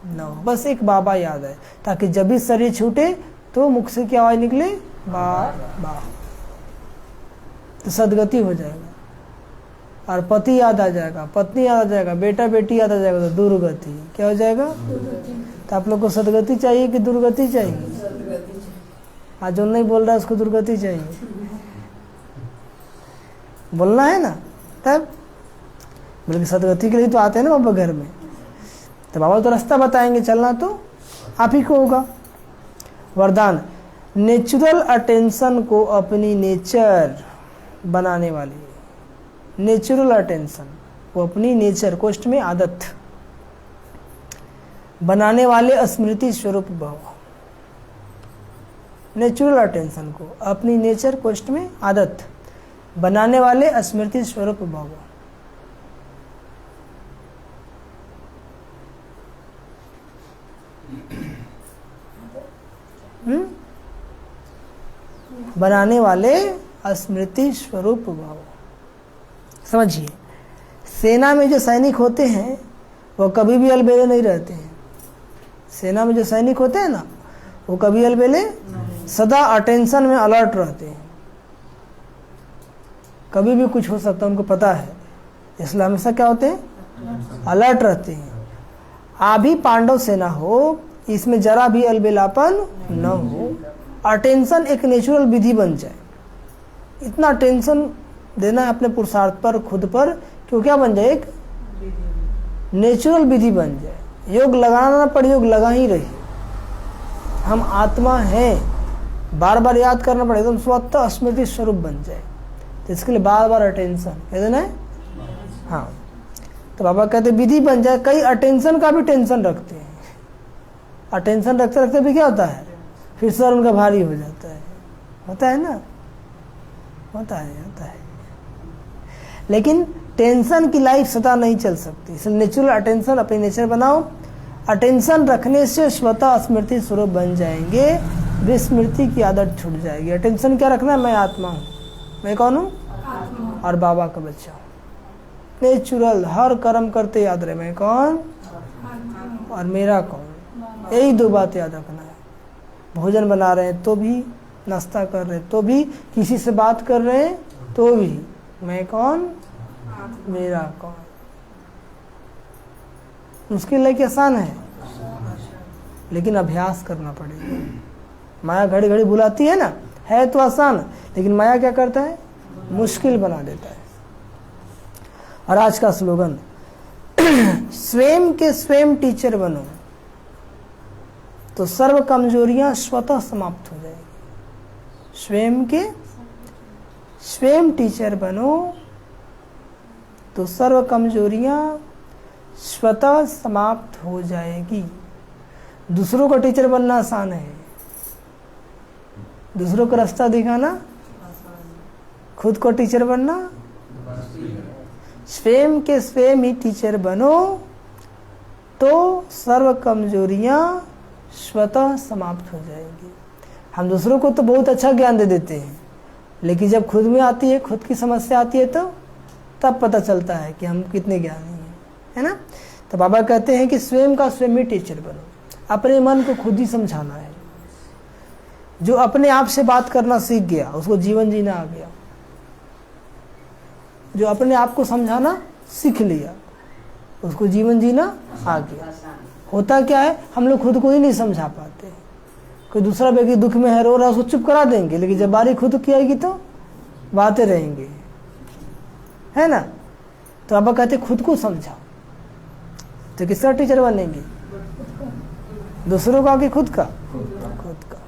Speaker 1: न हो। बस एक बाबा याद है, ताकि जब भी शरीर छूटे तो मुख से क्या आवाज निकले, बा बा, तो सदगति हो जाएगा। और पति याद आ जाएगा, पत्नी याद आ जाएगा, बेटा बेटी याद आ जाएगा, तो दुर्गति क्या हो जाएगा। तो आप लोग को सदगति चाहिए कि दुर्गति चाहिए? आज जो नहीं बोल रहा है उसको दुर्गति चाहिए, बोलना है ना। तब बल्कि सदगति के लिए तो आते हैं ना बाबा घर में, तो बाबा तो रास्ता बताएंगे, चलना तो आप ही को होगा। वरदान, नेचुरल अटेंशन को अपनी नेचर बनाने वाली, नेचुरल अटेंशन वो अपनी नेचर कोष्ठ में आदत बनाने वाले स्मृति स्वरूप भव। नेचुरल अटेंशन को अपनी नेचर कोष्ठ में आदत बनाने वाले स्मृति स्वरूप भव। बनाने वाले स्मृति स्वरूप भाव। समझिए, सेना में जो सैनिक होते हैं वो कभी भी अलबेले नहीं रहते हैं। सेना में जो सैनिक होते हैं ना, वो कभी अलबेले, सदा अटेंशन में अलर्ट रहते हैं। कभी भी कुछ हो सकता है, उनको पता है, इसलिए हमेशा क्या होते हैं, अलर्ट रहते हैं। आभी पांडव सेना हो, इसमें जरा भी अलबेलापन न हो, अटेंशन एक नेचुरल विधि बन जाए। इतना टेंशन देना है अपने पुरुषार्थ पर, खुद पर, क्यों क्या बन जाए, एक नेचुरल विधि बन जाए। योग लगाना ना पड़े, योग लगा ही रहे। हम आत्मा हैं, बार बार याद करना पड़े, एकदम स्वतः स्मृति स्वरूप बन जाए। तो इसके लिए बार बार अटेंशन कह देना है। हाँ, तो बाबा कहते विधि बन जाए। कई अटेंशन का भी टेंशन रखते हैं, अटेंशन रखते रखते भी क्या होता है, फिर सर उनका भारी हो जाता है। होता है ना, होता है। लेकिन टेंशन की लाइफ सदा नहीं चल सकती, इसलिए नेचुरल अटेंशन अपनी नेचर बनाओ। अटेंशन रखने से स्वतः स्मृति स्वरूप बन जाएंगे, विस्मृति की आदत छूट जाएगी। अटेंशन क्या रखना है, मैं आत्मा हूँ, मैं कौन हूँ, और बाबा का बच्चा हूँ। नेचुरल हर कर्म करते याद रहे, मैं कौन और मेरा कौन। यही 2 बात याद रखना है। भोजन बना रहे हैं तो भी, नाश्ता कर रहे हैं तो भी, किसी से बात कर रहे हैं तो भी, मैं कौन, मेरा कौन। मुश्किल है कि आसान है, लेकिन अभ्यास करना पड़ेगा। माया घड़ी घड़ी बुलाती है ना, है तो आसान, लेकिन माया क्या करता है, मुश्किल बना देता है। और आज का स्लोगन, स्वयं के स्वयं टीचर बनो तो सर्व कमजोरियां स्वतः समाप्त हो जाएगी। स्वयं के स्वयं टीचर बनो तो सर्व कमजोरियां स्वतः समाप्त हो जाएगी। दूसरों का टीचर बनना आसान है, दूसरों को रास्ता दिखाना, खुद को टीचर बनना। स्वयं के स्वयं ही टीचर बनो तो सर्व कमजोरियां स्वतः समाप्त हो जाएंगी। हम दूसरों को तो बहुत अच्छा ज्ञान दे देते हैं, लेकिन जब खुद में आती है, खुद की समस्या आती है, तो तब पता चलता है कि हम कितने ज्ञानी हैं, है ना। तो बाबा कहते हैं कि स्वयं का स्वयं ही टीचर बनो। अपने मन को खुद ही समझाना है, जो अपने आप से बात करना सीख गया उसको जीवन जीना आ गया। जो अपने आप को समझाना सीख लिया उसको जीवन जीना आ गया। होता क्या है, हम लोग खुद को ही नहीं समझा पाते। कोई दूसरा व्यक्ति दुख में है, रो रहा है, उसको चुप करा देंगे, लेकिन जब बारी खुद की आएगी तो बातें रहेंगे, है ना। तो अब कहते खुद को समझाओ, तो किसका टीचर बनेंगे? दूसरों का कि खुद का? खुद का।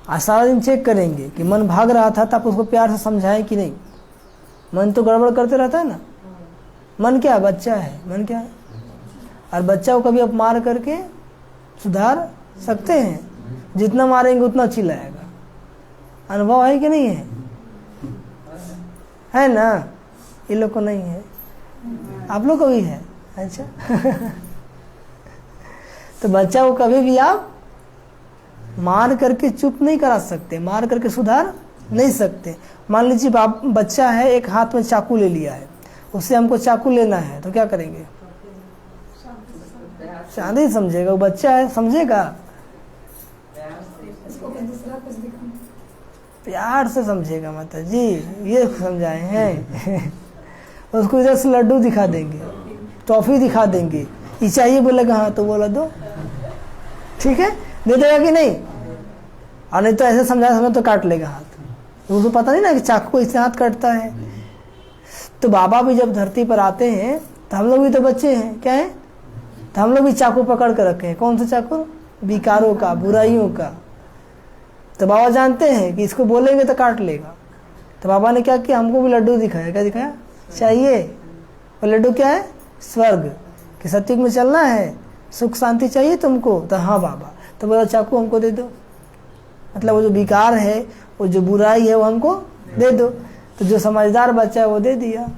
Speaker 1: आज सारा दिन चेक करेंगे कि मन भाग रहा था तो आप उसको प्यार से समझाएं कि नहीं। मन तो गड़बड़ करते रहता है ना। मन क्या है? बच्चा है। मन क्या है? और बच्चा को कभी आप मार करके सुधार सकते हैं? जितना मारेंगे उतना चिल्लाएगा। अनुभव है कि नहीं है? है ना। ये लोग को नहीं है, आप लोग को भी है। अच्छा तो बच्चा को कभी भी आप मार करके चुप नहीं करा सकते, मार करके सुधार नहीं सकते। मान लीजिए बच्चा है, एक हाथ में चाकू ले लिया है, उससे हमको चाकू लेना है तो क्या करेंगे? शांति ही समझेगा। वो बच्चा है, समझेगा। प्यार से समझेगा माता जी, ये समझाए हैं उसको इधर से लड्डू दिखा देंगे, टॉफी दिखा देंगे, ये चाहिए बोलेगा हाँ तो बोला दो, ठीक है, दे देगा कि नहीं। और नहीं तो ऐसे समझा तो काट लेगा हाथ। उसको पता नहीं ना कि चाकू को इससे हाथ कटता है। तो बाबा भी जब धरती पर आते हैं तो हम लोग भी तो बच्चे हैं, क्या है, तो हम लोग भी चाकू पकड़ कर रखे हैं। कौन सा चाकू? विकारों का, बुराइयों का। तो बाबा जानते हैं कि इसको बोलेंगे तो काट लेगा। तो बाबा ने क्या किया? हमको भी लड्डू दिखाया। क्या दिखाया? चाहिए। और लड्डू क्या है? स्वर्ग कि सत्युग में चलना है, सुख शांति चाहिए तुमको। तो हाँ बाबा। तो बोला चाकू हमको दे दो, मतलब वो जो विकार है, वो जो बुराई है वो हमको दे दो। तो जो समझदार बच्चा है वो दे दिया।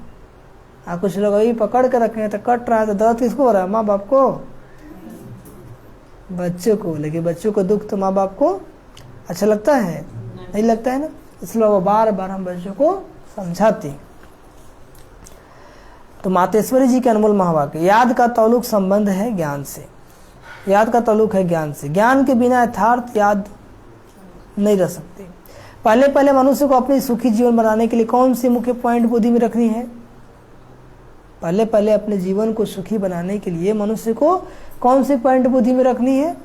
Speaker 1: कुछ लोग अभी पकड़ के रखे हैं तो कट रहा है, तो दर्द किसको हो रहा है? माँ बाप को, बच्चों को। लेकिन बच्चों को दुख तो माँ बाप को अच्छा लगता है? नहीं लगता है ना। इसलिए वो बार बार हम बच्चों को समझाते हैं। तो मातेश्वरी जी के अनमोल महावाक्य, याद का ताल्लुक संबंध है ज्ञान से। याद का ताल्लुक है ज्ञान से। ज्ञान के बिना यथार्थ याद नहीं रह सकते। पहले पहले मनुष्य को अपनी सुखी जीवन बनाने के लिए कौन सी मुख्य पॉइंट बुद्धि में रखनी है? पहले पहले अपने जीवन को सुखी बनाने के लिए मनुष्य को कौन सी पॉइंट बुद्धि में रखनी है?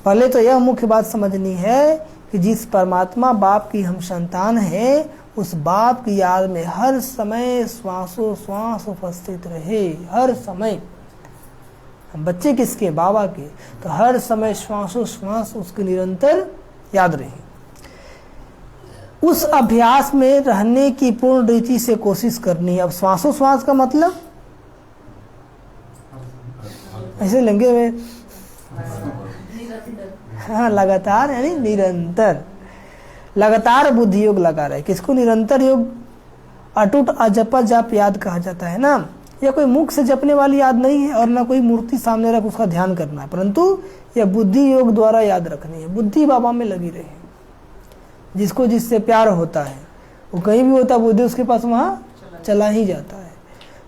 Speaker 1: पहले तो यह मुख्य बात समझनी है कि जिस परमात्मा बाप की हम संतान हैं, उस बाप की याद में हर समय श्वासों श्वास उपस्थित रहे। हर समय। हम बच्चे किसके? बाबा के। तो हर समय श्वासों श्वास उसकी निरंतर याद रहे। उस अभ्यास में रहने की पूर्ण रीति से कोशिश करनी है। अब श्वासों श्वास का मतलब ऐसे लेंगे में, हाँ, लगातार यानी निरंतर। लगातार बुद्धि योग लगा रहे। किसको निरंतर योग? अटूट अजपा जाप याद कहा जाता है ना। यह कोई मुख से जपने वाली याद नहीं है और ना कोई मूर्ति सामने रख उसका ध्यान करना है, परंतु यह बुद्धि योग द्वारा याद रखनी है। बुद्धि बाबा में लगी रहे। जिसको जिससे प्यार होता है वो कहीं भी होता, बुद्धि उसके पास वहां चला ही जाता है।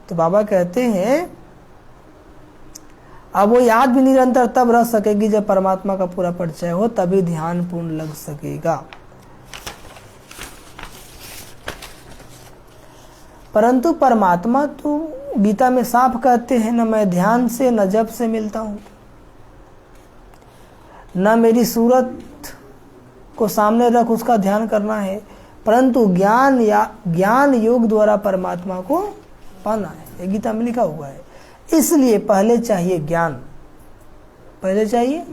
Speaker 1: तो बाबा कहते हैं अब वो याद भी निरंतर तब रह सकेगी जब परमात्मा का पूरा परिचय हो, तभी ध्यान पूर्ण लग सकेगा। परंतु परमात्मा तो गीता में साफ कहते हैं, न मैं ध्यान से न जप से मिलता हूं, न मेरी सूरत को सामने रख उसका ध्यान करना है, परंतु ज्ञान योग द्वारा परमात्मा को पाना है। ये गीता में लिखा हुआ है। इसलिए पहले चाहिए ज्ञान। पहले चाहिए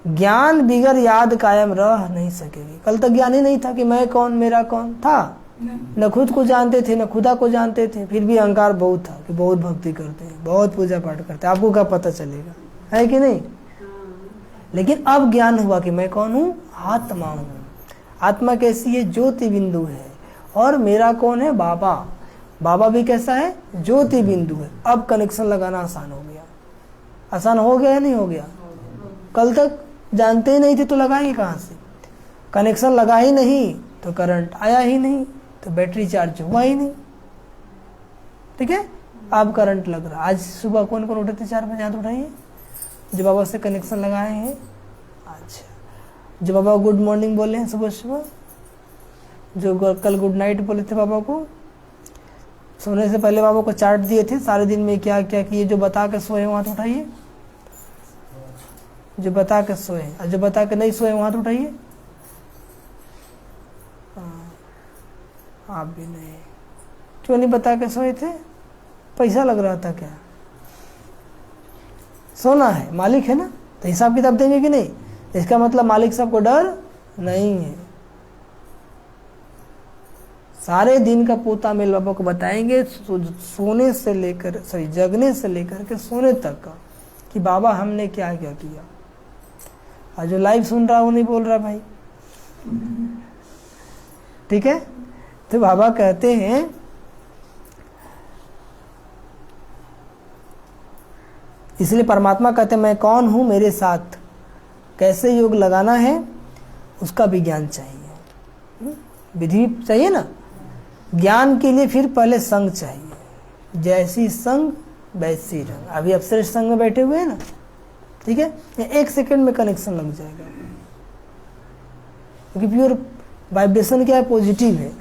Speaker 1: ज्ञान। बिगर याद कायम रह नहीं सकेगी। कल तक ज्ञान ही नहीं था कि मैं कौन, मेरा कौन था। न खुद को जानते थे, न खुदा को जानते थे। फिर भी अहंकार बहुत था कि बहुत भक्ति करते हैं, बहुत पूजा पाठ करते हैं। आपको क्या पता चलेगा, है कि नहीं? लेकिन अब ज्ञान हुआ कि मैं कौन हूँ? आत्मा हूँ। आत्मा कैसी है? ज्योति बिंदु है। और मेरा कौन है? बाबा। बाबा भी कैसा है? ज्योति बिंदु है। अब कनेक्शन लगाना आसान हो गया। आसान हो गया या नहीं हो गया? कल तक जानते ही नहीं थे तो लगाएंगे कहाँ से? कनेक्शन लगा ही नहीं तो करंट आया ही नहीं, तो बैटरी चार्ज हुआ ही नहीं। ठीक है, अब करंट लग रहा। आज सुबह कौन कौन उठे थे? 4 बजे हाथ उठाइए जो बाबा से कनेक्शन लगाए हैं। अच्छा, जो बाबा गुड मॉर्निंग बोले हैं सुबह सुबह, जो कल गुड नाइट बोले थे बाबा को, सोने से पहले बाबा को चार्ट दिए थे सारे दिन में क्या क्या किए, जो बता के सोए वहाँ तो उठाइए, जो बता के सोए, और जो बता के नहीं सोए वहाँ तो उठाइए। आप भी नहीं, क्यों नहीं बता के सोए थे? पैसा लग रहा था क्या? सोना है, मालिक है ना, तो हिसाब किताब देंगे कि नहीं? इसका मतलब मालिक सबको डर नहीं है। सारे दिन का पोता मेल बाबा को बताएंगे, सोने से लेकर जगने से लेकर के सोने तक का, कि बाबा हमने क्या क्या किया। और जो लाइव सुन रहा वो नहीं बोल रहा भाई, ठीक है। तो बाबा कहते हैं इसलिए परमात्मा कहते हैं मैं कौन हूं, मेरे साथ कैसे योग लगाना है उसका भी ज्ञान चाहिए, विधि चाहिए ना। ज्ञान के लिए फिर पहले संग चाहिए, जैसी संग वैसी रंग। अभी आप श्रेष्ठ संग में बैठे हुए हैं ना, ठीक है, एक सेकंड में कनेक्शन लग जाएगा, क्योंकि प्योर वाइब्रेशन क्या है, पॉजिटिव है।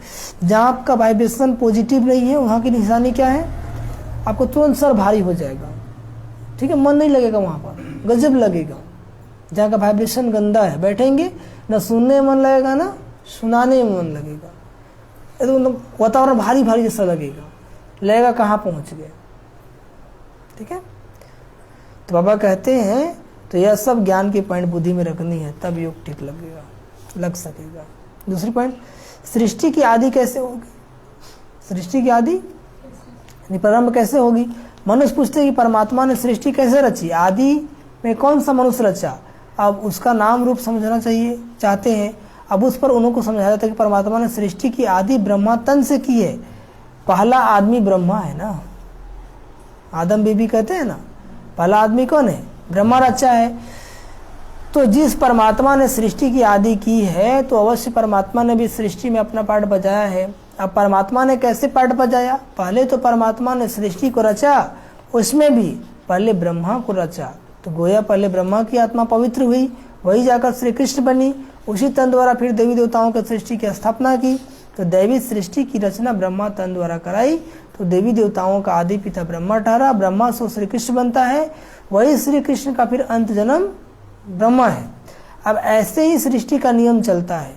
Speaker 1: जहाँ आपका वाइब्रेशन पॉजिटिव नहीं है वहाँ की निशानी क्या है, आपको तुरंत सर भारी हो जाएगा, ठीक है, मन नहीं लगेगा वहाँ पर, गजब लगेगा। जहाँ का वाइब्रेशन गंदा है, बैठेंगे ना सुनने में मन लगेगा ना सुनाने में मन लगेगा, तो वातावरण भारी भारी जैसा लगेगा कहाँ पहुँच गए, ठीक है। तो बाबा कहते हैं तो यह सब ज्ञान की पॉइंट बुद्धि में रखनी है, तब योग ठीक लगेगा, लग सकेगा। दूसरी पॉइंट, सृष्टि की आदि कैसे होगी? सृष्टि की आदि प्रारंभ कैसे होगी? मनुष्य पूछते हैं कि परमात्मा ने सृष्टि कैसे रची, आदि में कौन सा मनुष्य रचा? अब उसका नाम रूप समझना चाहिए, चाहते हैं। अब उस पर उनको समझाया जाता है कि परमात्मा ने सृष्टि की आदि ब्रह्मा तन से की है। पहला आदमी ब्रह्मा है ना, आदम बीबी कहते हैं ना, पहला आदमी कौन है? ब्रह्मा रचा है। तो जिस परमात्मा ने सृष्टि की आदि की है तो अवश्य परमात्मा ने भी सृष्टि में अपना पार्ट बजाया है। अब परमात्मा ने कैसे पार्ट बजाया? पहले तो परमात्मा ने सृष्टि को रचा, उसमें भी पहले ब्रह्मा को रचा। तो गोया पहले ब्रह्मा की आत्मा पवित्र हुई, वही जाकर श्री कृष्ण बनी, उसी तन द्वारा फिर देवी देवताओं की सृष्टि की स्थापना की। तो दैवी सृष्टि की रचना ब्रह्मा तन द्वारा कराई, तो देवी देवताओं का आदि पिता ब्रह्मा ठहरा, ब्रह्मा से श्री कृष्ण बनता है, वही श्री कृष्ण का फिर अंत जन्म ब्रह्मा है। अब ऐसे ही सृष्टि का नियम चलता है।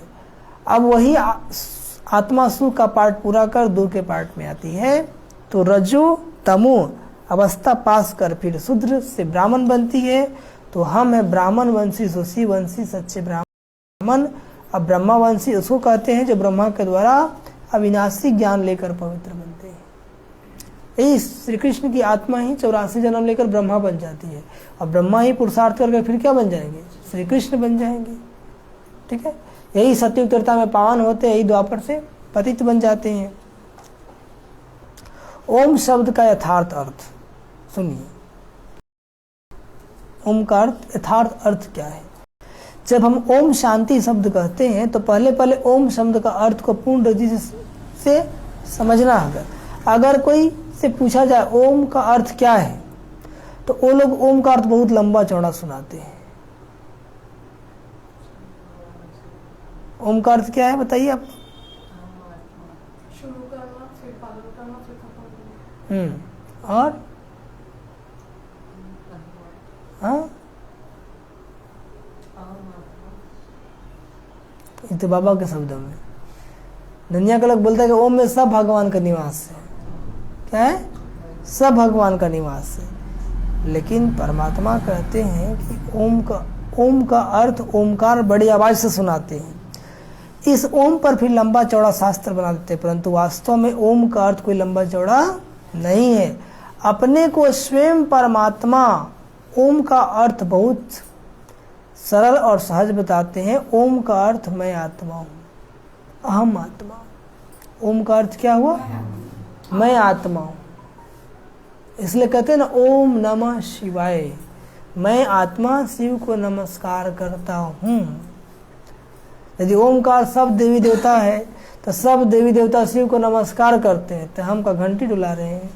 Speaker 1: अब वही आत्मा सुख का पार्ट पूरा कर दुख के पार्ट में आती है, तो रजो तमो अवस्था पास कर फिर शूद्र से ब्राह्मण बनती है। तो हम है ब्राह्मण वंशी, ऋषि वंशी, सच्चे ब्राह्मण। अब ब्रह्मा वंशी उसको कहते हैं जो ब्रह्मा के द्वारा अविनाशी ज्ञान लेकर पवित्र बनते हैं। यही श्री कृष्ण की आत्मा ही 84 जन्म लेकर ब्रह्मा बन जाती है, और ब्रह्मा ही पुरुषार्थ करके फिर क्या बन जाएंगे? श्री कृष्ण बन जाएंगे, ठीक है। यही सत्युग त्रेता में पावन होते हैं, यही द्वापर से पतित बन जाते हैं। ओम शब्द का यथार्थ अर्थ सुनिए। ओम का यथार्थ अर्थ क्या है? जब हम ओम शांति शब्द कहते हैं तो पहले ओम शब्द का अर्थ को पूर्ण रीति से समझना। अगर कोई से पूछा जाए ओम का अर्थ क्या है, तो वो लोग ओम का अर्थ बहुत लंबा चौड़ा सुनाते हैं। ओम का अर्थ क्या है बताइए आप?
Speaker 3: शुरू करना, फिर पालन करना, फिर खत्म करना।
Speaker 1: और हाँ, ये तो बाबा के शब्दों में। दुनिया के लोग बोलते हैं कि ओम में सब भगवान का निवास है। क्या है? सब भगवान का निवास है। लेकिन परमात्मा कहते हैं कि ओम का अर्थ ओमकार बड़ी आवाज से सुनाते हैं। इस ओम पर फिर लंबा चौड़ा शास्त्र बना देते हैं, परंतु वास्तव में ओम का अर्थ कोई लंबा चौड़ा नहीं है। अपने को स्वयं परमात्मा ओम का अर्थ बहुत सरल और सहज बताते हैं। ओम का अर्थ मैं आत्मा हूँ, अहम आत्मा। ओम का अर्थ क्या हुआ? मैं आत्मा हूँ। इसलिए कहते हैं ना ओम नमः शिवाय, मैं आत्मा शिव को नमस्कार करता हूँ। यदि ओमकार सब देवी देवता है तो सब देवी देवता शिव को नमस्कार करते हैं, तो हम का घंटी डुला रहे हैं,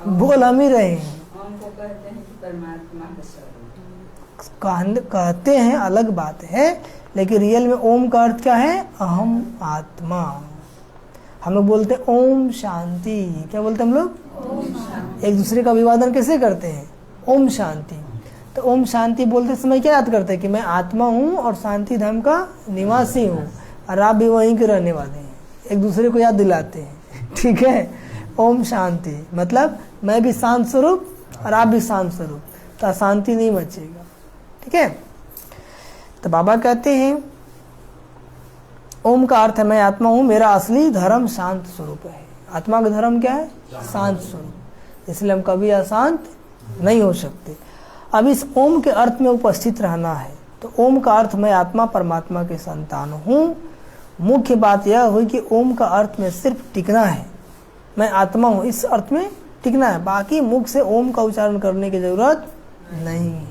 Speaker 1: बोल हम ही रहे हैं।
Speaker 4: ओम को कहते हैं कि परमात्मा का स्वरूप।
Speaker 1: कहते हैं अलग बात है, लेकिन रियल में ओम का अर्थ क्या है? अहम आत्मा। हम लोग बोलते हैं ओम शांति। क्या बोलते हैं हम लोग? एक दूसरे का अभिवादन कैसे करते हैं? ओम शांति। तो ओम शांति बोलते समय क्या याद करते हैं? कि मैं आत्मा हूँ और शांति धाम का निवासी हूँ और आप भी वहीं के रहने वाले हैं। एक दूसरे को याद दिलाते हैं, ठीक है। ओम शांति मतलब मैं भी शांत स्वरूप और आप भी शांत स्वरूप, तो अशांति नहीं मचेगा, ठीक है। तो बाबा कहते हैं ओम का अर्थ है मैं आत्मा हूँ, मेरा असली धर्म शांत स्वरूप है। आत्मा का धर्म क्या है? शांत स्वरूप। इसलिए हम कभी अशांत नहीं हो सकते। अब इस ओम के अर्थ में उपस्थित रहना है। तो ओम का अर्थ मैं आत्मा परमात्मा के संतान हूँ। मुख्य बात यह हुई कि ओम का अर्थ में सिर्फ टिकना है, मैं आत्मा हूँ, इस अर्थ में टिकना है। बाकी मुख से ओम का उच्चारण करने की जरूरत नहीं है।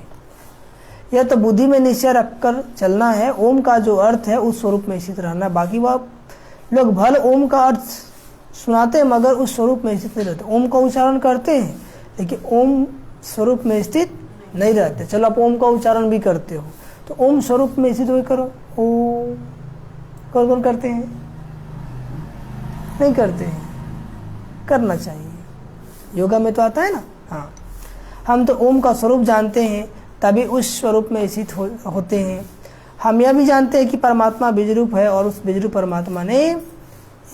Speaker 1: यह तो बुद्धि में निश्चय रखकर चलना है। ओम का जो अर्थ है उस स्वरूप में स्थित रहना है। बाकी वह लोग भल ओम का अर्थ सुनाते हैं मगर उस स्वरूप में स्थित नहीं रहते। ओम का उच्चारण करते हैं लेकिन ओम स्वरूप में स्थित नहीं रहते। चलो आप ओम का उच्चारण भी करते हो तो ओम स्वरूप में स्थित हुए करो। ओम कौन कौन करते हैं? नहीं करते हैं, करना चाहिए। योगा में तो आता है ना। हाँ, हम तो ओम का स्वरूप जानते हैं तभी उस स्वरूप में स्थित होते हैं। हम यह भी जानते हैं कि परमात्मा बीजरूप है और उस बीजरूप परमात्मा ने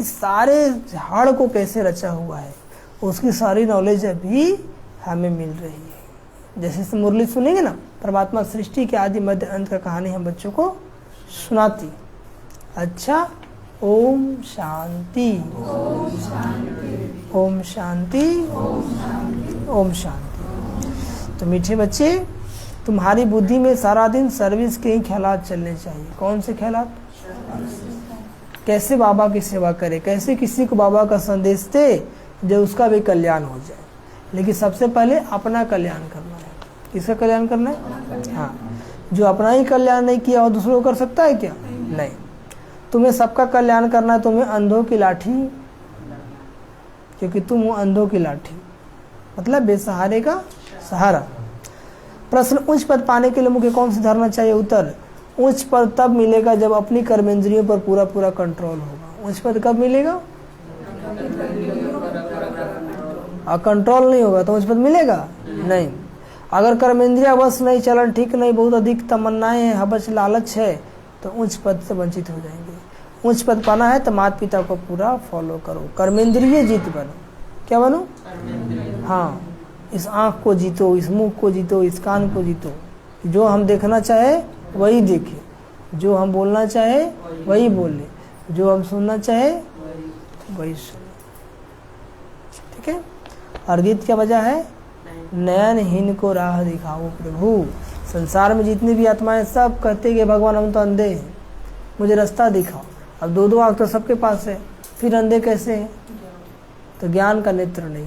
Speaker 1: इस सारे झाड़ को कैसे रचा हुआ है, उसकी सारी नॉलेज अभी हमें मिल रही है। जैसे मुरली सुनेंगे ना, परमात्मा सृष्टि के आदि मध्य अंत का कहानी हम बच्चों को सुनाती। अच्छा, ओम शांति, ओम शांति, ओम शांति, ओम शांति। तो मीठे बच्चे, तुम्हारी बुद्धि में सारा दिन सर्विस के ही ख्यालात चलने चाहिए। कौन से ख्यालात? कैसे बाबा की सेवा करे, कैसे किसी को बाबा का संदेश दे जो उसका भी कल्याण हो जाए। लेकिन सबसे पहले अपना कल्याण करना है। किसका कल्याण करना है? हाँ, जो अपना ही कल्याण नहीं किया और दूसरों को कर सकता है क्या? नहीं। तुम्हें सबका कल्याण करना है। तुम्हें अंधों की लाठी, क्योंकि तुम हो अंधों की लाठी, मतलब बेसहारे का सहारा। प्रश्न, उच्च पद पाने के लिए मुझे कौन सी धारणा चाहिए? उत्तर, उच्च पद तब मिलेगा जब अपनी कर्मेंद्रियों पर पूरा पूरा कंट्रोल होगा। उच्च पद कब मिलेगा? और कंट्रोल नहीं होगा तो उच्च पद मिलेगा नहीं। अगर कर्मेंद्रिया बस नहीं, चलन ठीक नहीं, बहुत अधिक तमन्नाएं हैं, हवस लालच है, तो उच्च पद से वंचित हो जाएंगे। उच्च पद पाना है तो माता पिता को पूरा फॉलो करो। कर्मेंद्रिय जीत बनो। क्या बनो? हाँ, इस आँख को जीतो, इस मुंह को जीतो, इस कान को जीतो। जो हम देखना चाहे वही देखे, जो हम बोलना चाहे वही बोले, जो हम सुनना चाहे वही सुने, ठीक है। और गीत क्या वजह है? नयनहीन को राह दिखाओ प्रभु। संसार में जितनी भी आत्माएं सब कहते कि भगवान हम तो अंधे हैं, मुझे रास्ता दिखाओ। अब दो दो आँख तो सबके पास है, फिर अंधे कैसे हैं? तो ज्ञान का नेत्र नहीं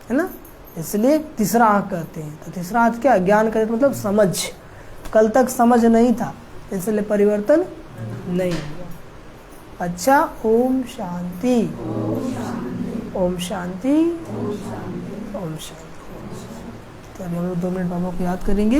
Speaker 1: है ना, इसलिए तीसरा आँख कहते हैं। तो तीसरा आँख क्या? ज्ञान का नेत्र, मतलब समझ। कल तक समझ नहीं था, इसलिए परिवर्तन नहीं हुआ। अच्छा, ओम शांति, ओम शांति, ओम शांति। तो अभी हम लोग 2 मिनट बाबा को याद करेंगे।